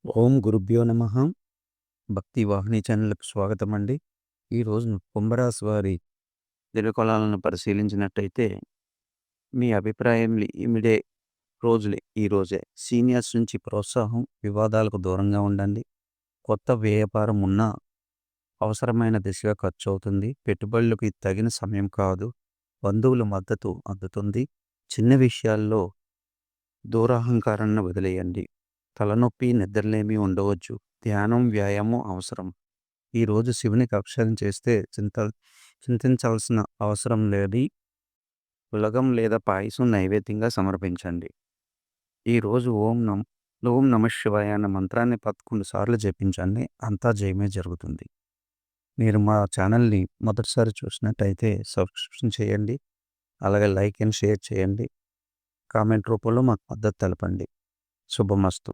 ఓం గురుభ్యో నమః. భక్తి వాహిని ఛానల్‌కి స్వాగతం అండి. ఈరోజు కుంభరాశి వారి దినఫలాలను పరిశీలించినట్టయితే, మీ అభిప్రాయం ఇమిడే రోజులే ఈరోజే. సీనియర్స్ నుంచి ప్రోత్సాహం, వివాదాలకు దూరంగా ఉండండి. కొత్త వ్యాపారం ఉన్నా అవసరమైన దిశగా ఖర్చవుతుంది. పెట్టుబడులకు ఇది తగిన సమయం కాదు. బంధువుల మద్దతు అందుతుంది. చిన్న విషయాల్లో దూరాహంకారాన్ని వదిలేయండి. తలనొప్పి, నిద్రలేమి ఉండవచ్చు. ధ్యానం, వ్యాయామం అవసరం. ఈరోజు శివునికి అభిషేకం చేస్తే చింతించాల్సిన అవసరం లేదు. పులగం లేదా పాయసం నైవేద్యంగా సమర్పించండి. ఈరోజు ఓం నమః శివాయ అన్న మంత్రాన్ని 11 సార్లు జపించండి. అంతా జయమే జరుగుతుంది. మీరు మా ఛానల్‌ని మొదటిసారి చూసినట్టయితే సబ్స్క్రిప్షన్ చేయండి. అలాగే లైక్ అండ్ షేర్ చేయండి. కామెంట్ రూపంలో మాకు మద్దతు తెలపండి. శుభమస్తు.